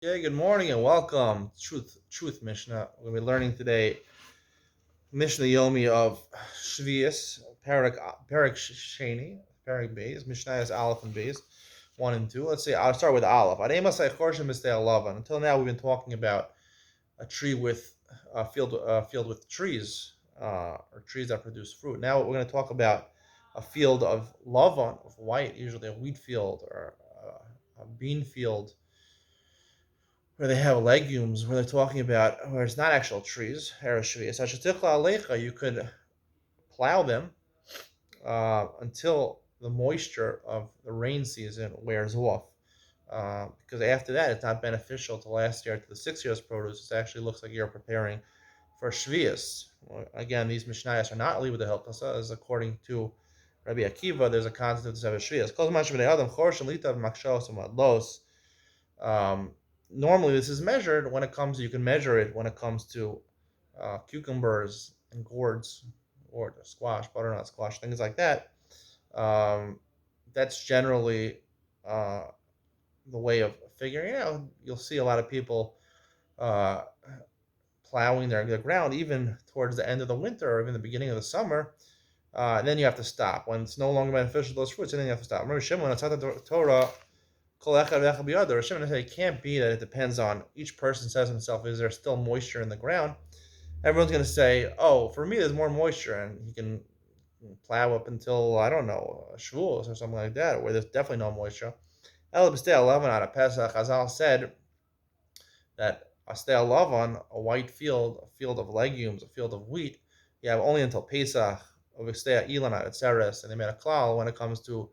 Yeah, good morning and welcome. Truth Mishna. We're going to be learning today Mishna Yomi of Sheviis, Parak Sheni, Parak Beis. Mishnah is Aleph and Beis, 1 and 2. Let's see, I'll start with Aleph. Until now, we've been talking about a tree with a field with trees, or trees that produce fruit. Now, we're going to talk about a field of lavan, of white, usually a wheat field or a bean field where they have legumes, where they're talking about where it's not actual trees, you could plow them until the moisture of the rain season wears off. Because after that, it's not beneficial to last year to the 6 years produce. It actually looks like you're preparing for Sheviis. Well, again, these Mishnayos are not only with the Hilchasa, as according to Rabbi Akiva, there's a concept of the Sheviis. Normally, this is measured when it comes. You can measure it when it comes to cucumbers and gourds, or squash, butternut squash, things like that. Um, that's generally uh, the way of figuring it out. You'll see a lot of people uh, plowing their ground even towards the end of the winter or even the beginning of the summer. And then you have to stop when it's no longer beneficial to those fruits. And then you have to stop. Remember, Shimon, it's not the Torah. It can't be that it depends on each person says himself, is there still moisture in the ground? Everyone's going to say, oh, for me, there's more moisture, and he can plow up until, I don't know, Shavuos or something like that, where there's definitely no moisture. El B'stei Lavan out of Pesach, Chazal said that a B'stei Lavan, a white field, a field of legumes, a field of wheat, you have only until Pesach, of B'stei Ilan out of Tzeres, and they made a klal when it comes to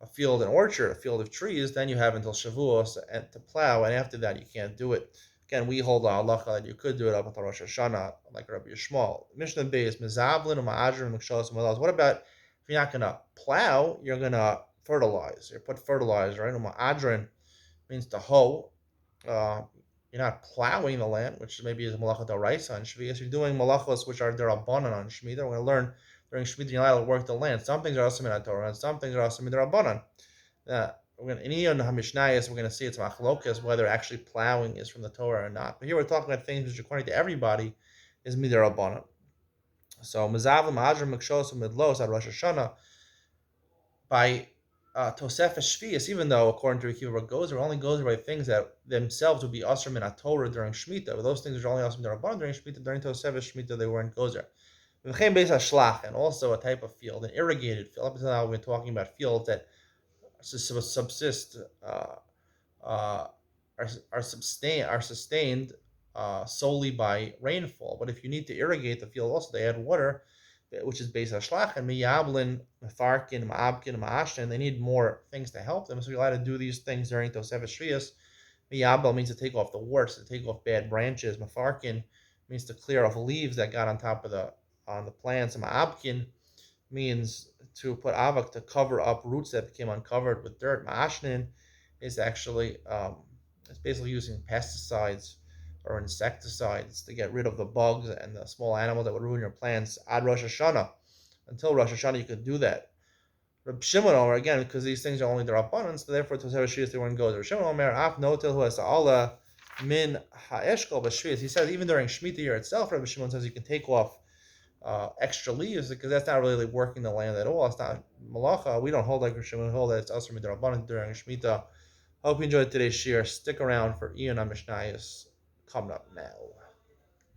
a field and orchard, a field of trees, then you have until Shavuos and to plow, and after that you can't do it. Again, we hold the halacha that you could do it up until Rosh Hashanah, like Rabbi Yishmael. Mishnah Beis, Mezavlin, Ma'adrin, Mekshos, Malaz. What about if you're not going to plow, you're going to fertilize? You put fertilizer, right? Ma'adrin means to hoe. Uh, you're not plowing the land, which maybe is malacha d'oraisa on Sheviis. You're doing malachos, which are derabanan on Shemitah. We're going to learn during Shemitah you're allowed to work the land. Some things are also min Torah, and some things are also min derabanan. We're going to in Mishnayos, we're going to see it's machlokas whether actually plowing is from the Torah or not. But here we're talking about things which, according to everybody, is midirabanan. So mezavim hadrim mikshos midlos at Rosh Hashanah by Tosefes Shvius, even though according to Akiva goes, it only goes by things that themselves would be asr min Torah during Shemitah. But those things are only asr min Rabbanan during Shemitah. During Tosefes Shemitah, they weren't gozer. And also a type of field, an irrigated field. Up until now, we've been talking about fields that subsist, uh, are sustained solely by rainfall. But if you need to irrigate the field, also they add water, which is based on shlach and miyablin, metharkin, ma'abkin, ma'ashtin. They need more things to help them, so you're allowed to do these things during Tosefes Shvius. Miyabel means to take off the warts, to take off bad branches. Metharkin means to clear off leaves that got on top of the plants. And ma'abkin means to put avak to cover up roots that became uncovered with dirt. Ma'ashnin is actually it's basically using pesticides or insecticides to get rid of the bugs and the small animals that would ruin your plants. Ad Rosh Hashanah, until Rosh Hashanah, you could do that. Reb Shimon Omer, again, because these things are only their abundance, so therefore to Shvius they weren't go. Reb Shimon Omer af notel hu Allah min ha'eshkol b'shvius. He says even during Shemitah year itself, Reb Shimon says you can take off extra leaves because that's not really working the land at all. It's not malacha. We don't hold like Rishon. We hold that it's also midrabanan during Shemitah. Hope you enjoyed today's shir. Stick around for Ian on Mishnayos coming up now.